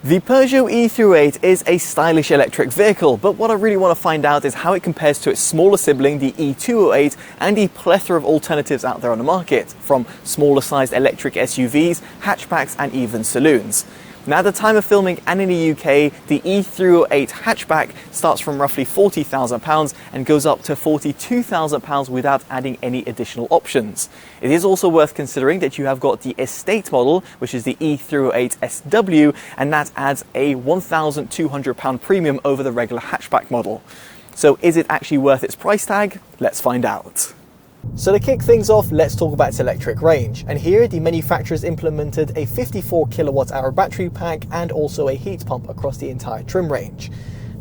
The Peugeot e-308 is a stylish electric vehicle, but what I really want to find out is how it compares to its smaller sibling, the e-208, and the plethora of alternatives out there on the market, from smaller sized electric SUVs, hatchbacks, and even saloons. Now, at the time of filming and in the UK, the e-308 hatchback starts from roughly £40,000 and goes up to £42,000 without adding any additional options. It is also worth considering that you have got the estate model, which is the e-308 SW, and that adds a £1,200 premium over the regular hatchback model. So is it actually worth its price tag? Let's find out. So to kick things off, let's talk about its electric range. And here the manufacturers implemented a 54 kilowatt hour battery pack and also a heat pump across the entire trim range.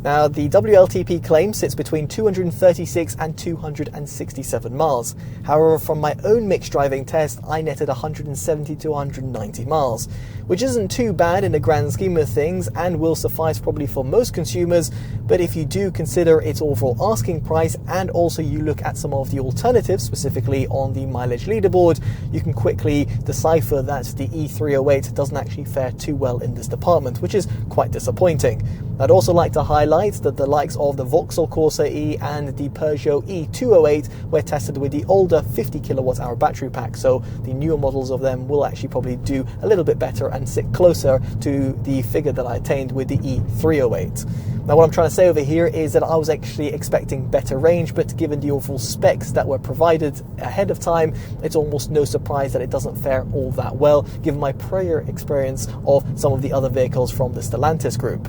Now, the WLTP claim sits between 236 and 267 miles. However, from my own mixed driving test, I netted 170 to 190 miles, which isn't too bad in the grand scheme of things and will suffice probably for most consumers. But if you do consider its overall asking price and also you look at some of the alternatives, specifically on the mileage leaderboard, you can quickly decipher that the e-308 doesn't actually fare too well in this department, which is quite disappointing. I'd also like to highlight that the likes of the Vauxhall Corsa E and the Peugeot e-208 were tested with the older 50 kilowatt hour battery pack, so the newer models of them will actually probably do a little bit better and sit closer to the figure that I attained with the e-308. Now, what I'm trying to say over here is that I was actually expecting better range, but given the overall specs that were provided ahead of time, it's almost no surprise that it doesn't fare all that well, given my prior experience of some of the other vehicles from the Stellantis group.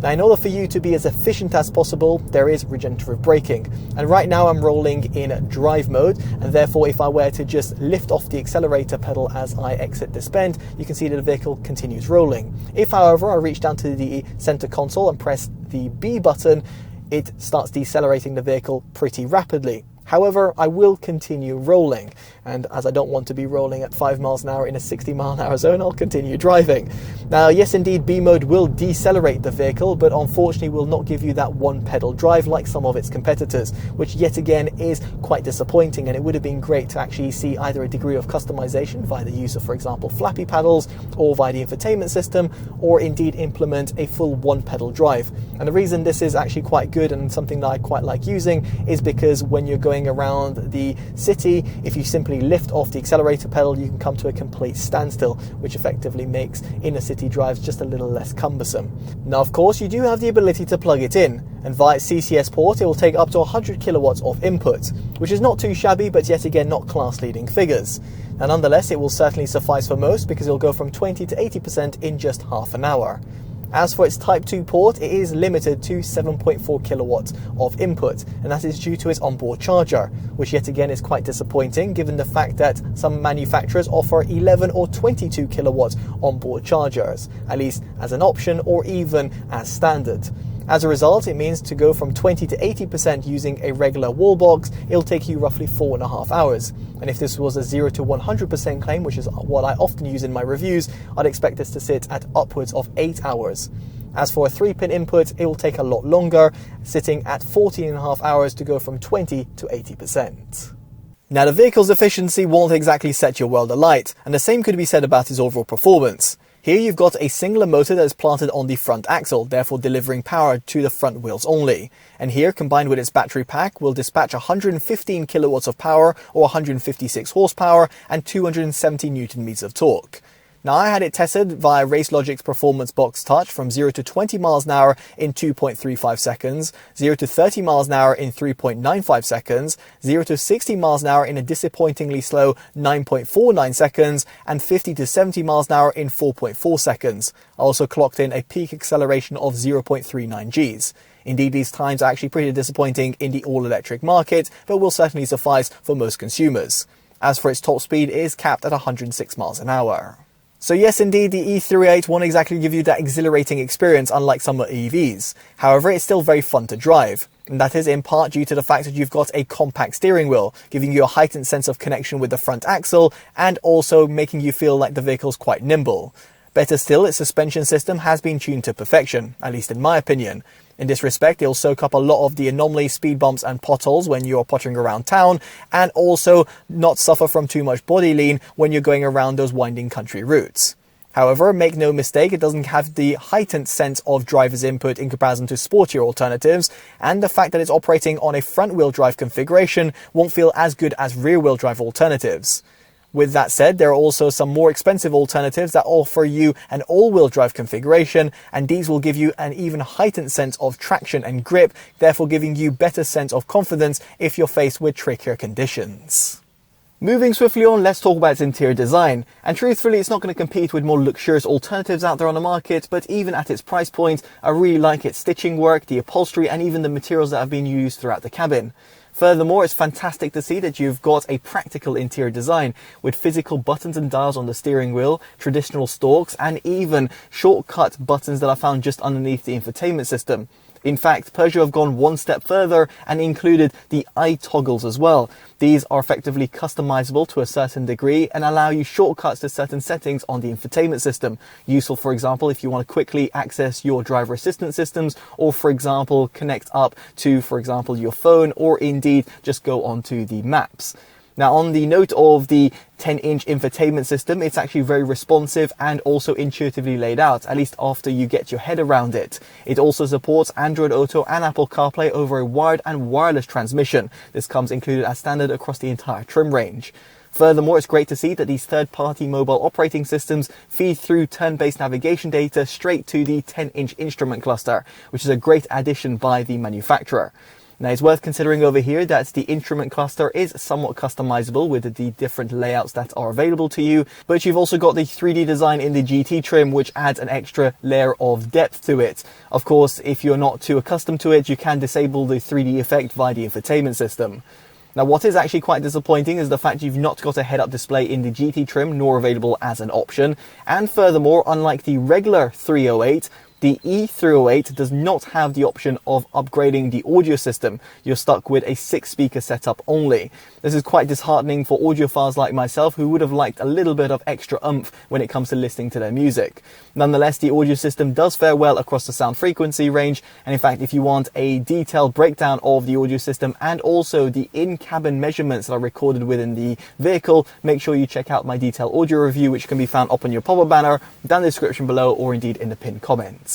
Now, in order for you to be as efficient as possible, there is regenerative braking. And right now I'm rolling in drive mode, and therefore if I were to just lift off the accelerator pedal as I exit this bend, you can see that the vehicle continues rolling. If, however, I reach down to the center console and press the B button, it starts decelerating the vehicle pretty rapidly. However, I will continue rolling, and as I don't want to be rolling at 5 miles an hour in a 60 mile an hour zone, I'll continue driving. Now, yes, indeed, B mode will decelerate the vehicle, but unfortunately will not give you that one pedal drive like some of its competitors, which yet again is quite disappointing. And it would have been great to actually see either a degree of customization via the use of, for example, flappy paddles, or via the infotainment system, or indeed implement a full one pedal drive. And the reason this is actually quite good and something that I quite like using is because when you're going around the city, if you simply lift off the accelerator pedal, you can come to a complete standstill, which effectively makes inner city drives just a little less cumbersome. Now, of course, you do have the ability to plug it in, and via its CCS port, it will take up to 100 kilowatts of input, which is not too shabby, but yet again not class-leading figures. And nonetheless, it will certainly suffice for most because it will go from 20 to 80% in just half an hour. As for its Type 2 port, it is limited to 7.4 kilowatts of input, and that is due to its onboard charger, which yet again is quite disappointing given the fact that some manufacturers offer 11 or 22 kilowatt onboard chargers, at least as an option or even as standard. As a result, it means to go from 20 to 80% using a regular wall box, it'll take you roughly 4.5 hours. And if this was a 0 to 100% claim, which is what I often use in my reviews, I'd expect this to sit at upwards of 8 hours. As for a 3-pin input, it will take a lot longer, sitting at 14.5 hours to go from 20 to 80%. Now, the vehicle's efficiency won't exactly set your world alight, and the same could be said about its overall performance. Here you've got a singular motor that is planted on the front axle, therefore delivering power to the front wheels only. And here, combined with its battery pack, will dispatch 115 kilowatts of power or 156 horsepower and 270 newton meters of torque. Now, I had it tested via RaceLogic's Performance Box Touch from 0 to 20 miles an hour in 2.35 seconds, 0 to 30 miles an hour in 3.95 seconds, 0 to 60 miles an hour in a disappointingly slow 9.49 seconds, and 50 to 70 miles an hour in 4.4 seconds. I also clocked in a peak acceleration of 0.39 Gs. Indeed, these times are actually pretty disappointing in the all-electric market, but will certainly suffice for most consumers. As for its top speed, it is capped at 106 miles an hour. So yes, indeed, the e-308 won't exactly give you that exhilarating experience unlike some EVs. However, it's still very fun to drive. And that is in part due to the fact that you've got a compact steering wheel, giving you a heightened sense of connection with the front axle and also making you feel like the vehicle's quite nimble. Better still, its suspension system has been tuned to perfection, at least in my opinion. In this respect, it'll soak up a lot of the anomaly, speed bumps and potholes when you're pottering around town, and also not suffer from too much body lean when you're going around those winding country routes. However, make no mistake, it doesn't have the heightened sense of driver's input in comparison to sportier alternatives, and the fact that it's operating on a front-wheel drive configuration won't feel as good as rear-wheel drive alternatives. With that said, there are also some more expensive alternatives that offer you an all-wheel drive configuration, and these will give you an even heightened sense of traction and grip, therefore giving you better sense of confidence if you're faced with trickier conditions. Moving swiftly on, let's talk about its interior design. And truthfully, it's not going to compete with more luxurious alternatives out there on the market, but even at its price point, I really like its stitching work, the upholstery, and even the materials that have been used throughout the cabin. Furthermore, it's fantastic to see that you've got a practical interior design with physical buttons and dials on the steering wheel, traditional stalks, and even shortcut buttons that are found just underneath the infotainment system. In fact, Peugeot have gone one step further and included the eye toggles as well. These are effectively customizable to a certain degree and allow you shortcuts to certain settings on the infotainment system. Useful, for example, if you want to quickly access your driver assistance systems, or for example, connect up to, for example, your phone, or indeed just go onto the maps. Now, on the note of the 10-inch infotainment system, it's actually very responsive and also intuitively laid out, at least after you get your head around it. It also supports Android Auto and Apple CarPlay over a wired and wireless transmission. This comes included as standard across the entire trim range. Furthermore, it's great to see that these third-party mobile operating systems feed through turn-based navigation data straight to the 10-inch instrument cluster, which is a great addition by the manufacturer. Now, it's worth considering over here that the instrument cluster is somewhat customizable with the different layouts that are available to you, but you've also got the 3D design in the GT trim, which adds an extra layer of depth to it. Of course, if you're not too accustomed to it, you can disable the 3D effect via the infotainment system. Now, what is actually quite disappointing is the fact you've not got a head-up display in the GT trim, nor available as an option. And furthermore, unlike the regular 308, the e-308 does not have the option of upgrading the audio system. You're stuck with a 6-speaker setup only. This is quite disheartening for audiophiles like myself who would have liked a little bit of extra oomph when it comes to listening to their music. Nonetheless, the audio system does fare well across the sound frequency range, and in fact, if you want a detailed breakdown of the audio system and also the in-cabin measurements that are recorded within the vehicle, make sure you check out my detailed audio review, which can be found up on your pop-up banner, down the description below, or indeed in the pinned comments.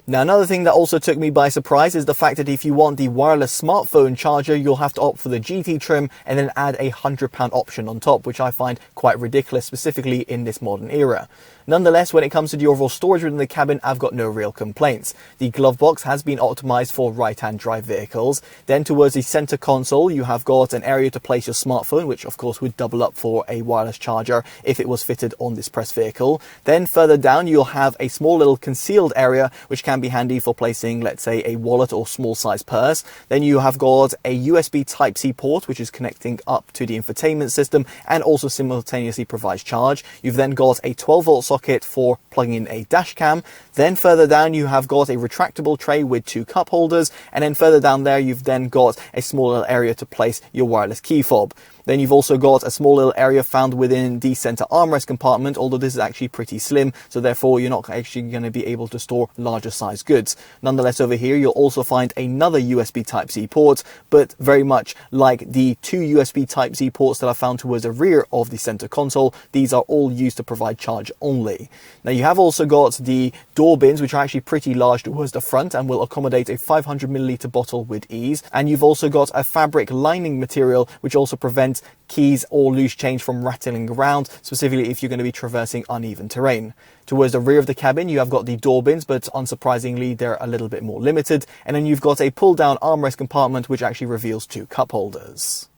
Now, another thing that also took me by surprise is the fact that if you want the wireless smartphone charger, you'll have to opt for the GT trim and then add a £100 option on top, which I find quite ridiculous, specifically in this modern era. Nonetheless, when it comes to the overall storage within the cabin, I've got no real complaints. The glove box has been optimized for right-hand drive vehicles. Then towards the center console, you have got an area to place your smartphone, which of course would double up for a wireless charger if it was fitted on this press vehicle. Then further down, you'll have a small little concealed area, which can be handy for placing, let's say, a wallet or small size purse. Then you have got a USB Type-C port, which is connecting up to the infotainment system and also simultaneously provides charge. You've then got a 12-volt socket for plugging in a dash cam. Then further down, you have got a retractable tray with 2 cup holders. And then further down there, you've then got a small little area to place your wireless key fob. Then you've also got a small little area found within the center armrest compartment, although this is actually pretty slim, so therefore you're not actually going to be able to store larger size goods. Nonetheless, over here you'll also find another USB Type-C port, but very much like the 2 USB Type-C ports that are found towards the rear of the center console, these are all used to provide charge only. Now, you have also got the door bins, which are actually pretty large towards the front and will accommodate a 500ml bottle with ease. And you've also got a fabric lining material, which also prevents keys or loose change from rattling around, specifically if you're going to be traversing uneven terrain. Towards the rear of the cabin, you have got the door bins, but unsurprisingly, they're a little bit more limited. And then you've got a pull-down armrest compartment, which actually reveals 2 cup holders.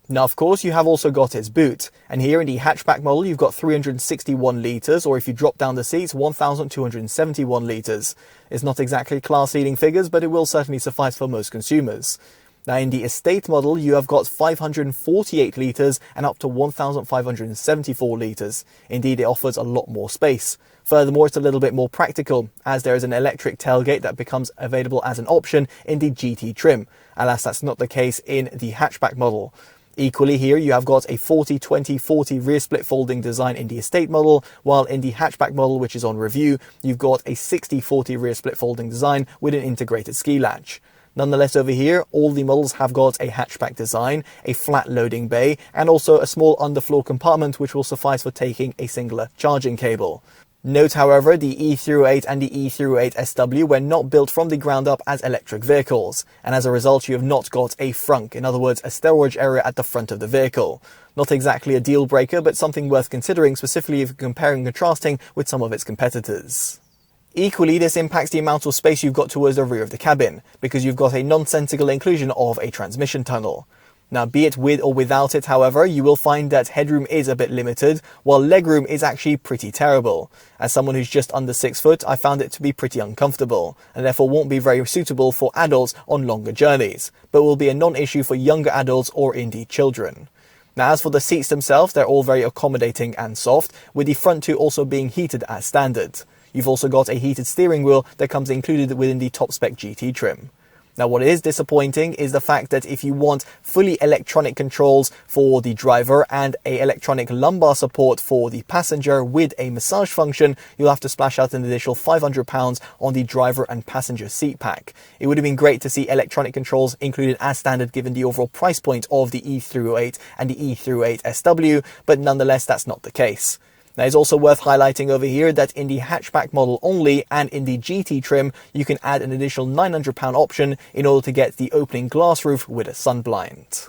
Now, of course, you have also got its boot. And here in the hatchback model, you've got 361 litres, or if you drop down the seats, 1,271 litres. It's not exactly class-leading figures, but it will certainly suffice for most consumers. Now, in the estate model, you have got 548 litres and up to 1,574 litres. Indeed, it offers a lot more space. Furthermore, it's a little bit more practical, as there is an electric tailgate that becomes available as an option in the GT trim. Alas, that's not the case in the hatchback model. Equally here, you have got a 40-20-40 rear split folding design in the estate model, while in the hatchback model, which is on review, you've got a 60-40 rear split folding design with an integrated ski latch. Nonetheless, over here, all the models have got a hatchback design, a flat loading bay, and also a small underfloor compartment which will suffice for taking a singular charging cable. Note, however, the e-308 and the e-308 SW were not built from the ground up as electric vehicles, and as a result you have not got a frunk, in other words a storage area at the front of the vehicle. Not exactly a deal breaker, but something worth considering, specifically if you're comparing and contrasting with some of its competitors. Equally, this impacts the amount of space you've got towards the rear of the cabin, because you've got a nonsensical inclusion of a transmission tunnel. Now, be it with or without it, however, you will find that headroom is a bit limited, while legroom is actually pretty terrible. As someone who's just under 6 foot, I found it to be pretty uncomfortable, and therefore won't be very suitable for adults on longer journeys, but will be a non-issue for younger adults or indeed children. Now, as for the seats themselves, they're all very accommodating and soft, with the front two also being heated as standard. You've also got a heated steering wheel that comes included within the top spec GT trim. Now, what is disappointing is the fact that if you want fully electronic controls for the driver and a electronic lumbar support for the passenger with a massage function, you'll have to splash out an additional £500 on the driver and passenger seat pack. It would have been great to see electronic controls included as standard given the overall price point of the e-308 and the e-308 SW, but nonetheless that's not the case. Now, it's also worth highlighting over here that in the hatchback model only and in the GT trim, you can add an additional £900 option in order to get the opening glass roof with a sunblind.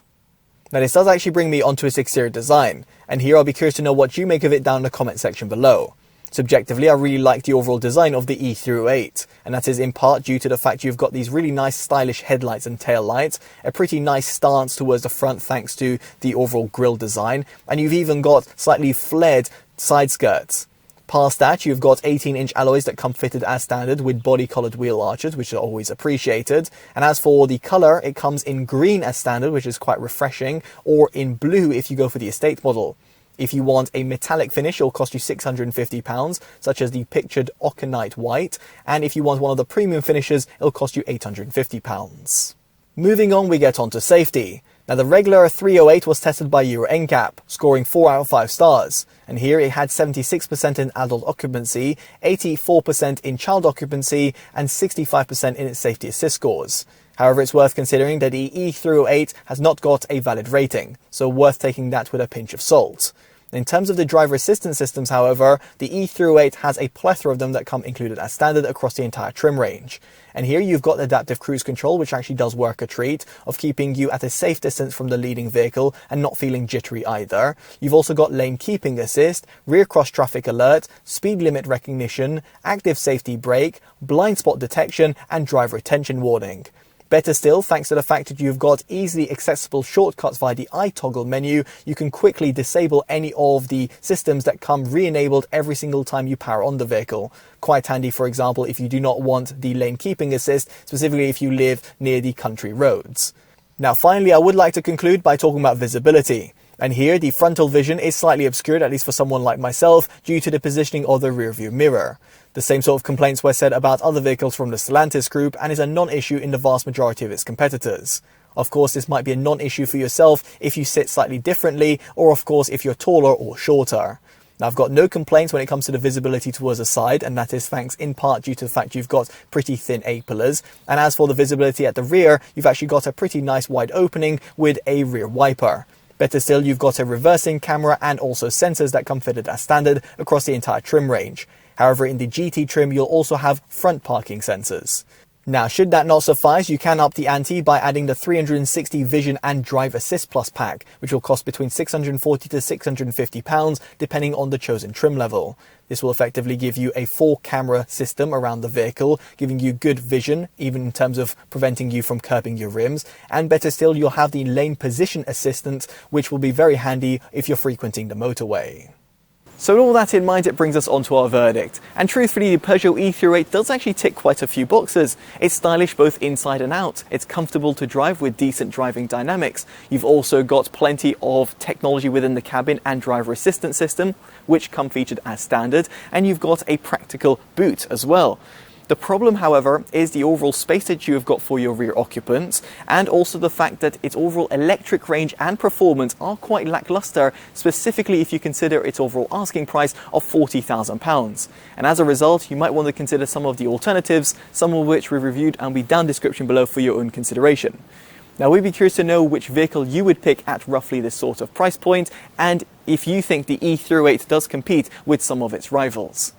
Now, this does actually bring me onto its exterior design, and here I'll be curious to know what you make of it down in the comment section below. Subjectively, I really like the overall design of the e-308, and that is in part due to the fact you've got these really nice stylish headlights and tail lights, a pretty nice stance towards the front thanks to the overall grille design, and you've even got slightly flared side skirts. Past that, you've got 18-inch alloys that come fitted as standard with body-coloured wheel arches, which are always appreciated. And as for the colour, it comes in green as standard, which is quite refreshing, or in blue if you go for the estate model. If you want a metallic finish, it'll cost you £650, such as the pictured Oconite White. And if you want one of the premium finishes, it'll cost you £850. Moving on, we get on to safety. Now, the regular 308 was tested by Euro NCAP, scoring 4 out of 5 stars. And here it had 76% in adult occupancy, 84% in child occupancy, and 65% in its safety assist scores. However, it's worth considering that the e-308 has not got a valid rating, so worth taking that with a pinch of salt. In terms of the driver assistance systems, however, the e-308 has a plethora of them that come included as standard across the entire trim range. And here you've got adaptive cruise control, which actually does work a treat of keeping you at a safe distance from the leading vehicle and not feeling jittery either. You've also got lane keeping assist, rear cross traffic alert, speed limit recognition, active safety brake, blind spot detection, and driver attention warning. Better still, thanks to the fact that you've got easily accessible shortcuts via the iToggle menu, you can quickly disable any of the systems that come re-enabled every single time you power on the vehicle. Quite handy, for example, if you do not want the lane keeping assist, specifically if you live near the country roads. Now, finally, I would like to conclude by talking about visibility. And here, the frontal vision is slightly obscured, at least for someone like myself, due to the positioning of the rear view mirror. The same sort of complaints were said about other vehicles from the Stellantis group and is a non-issue in the vast majority of its competitors. Of course, this might be a non-issue for yourself if you sit slightly differently, or of course if you're taller or shorter. Now, I've got no complaints when it comes to the visibility towards the side, and that is thanks in part due to the fact you've got pretty thin A-pillars. And as for the visibility at the rear, you've actually got a pretty nice wide opening with a rear wiper. Better still, you've got a reversing camera and also sensors that come fitted as standard across the entire trim range. However, in the GT trim, you'll also have front parking sensors. Now, should that not suffice, you can up the ante by adding the 360 Vision and Drive Assist Plus pack, which will cost between £640 to £650 depending on the chosen trim level. This will effectively give you a 4-camera system around the vehicle, giving you good vision, even in terms of preventing you from curbing your rims. And better still, you'll have the lane position assistant, which will be very handy if you're frequenting the motorway. So with all that in mind, it brings us on to our verdict. And truthfully, the Peugeot e-308 does actually tick quite a few boxes. It's stylish both inside and out. It's comfortable to drive with decent driving dynamics. You've also got plenty of technology within the cabin and driver assistance system, which come featured as standard. And you've got a practical boot as well. The problem, however, is the overall space that you have got for your rear occupants, and also the fact that its overall electric range and performance are quite lackluster, specifically if you consider its overall asking price of £40,000. And as a result, you might want to consider some of the alternatives, some of which we've reviewed and will be down in the description below for your own consideration. Now, we'd be curious to know which vehicle you would pick at roughly this sort of price point, and if you think the e-308 does compete with some of its rivals.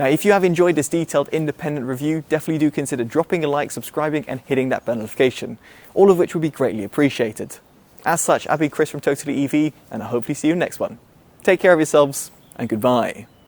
Now, if you have enjoyed this detailed independent review, definitely do consider dropping a like, subscribing and hitting that bell notification, all of which would be greatly appreciated. As such, I've been Chris from TotallyEV, and I'll hopefully see you next one. Take care of yourselves, and goodbye.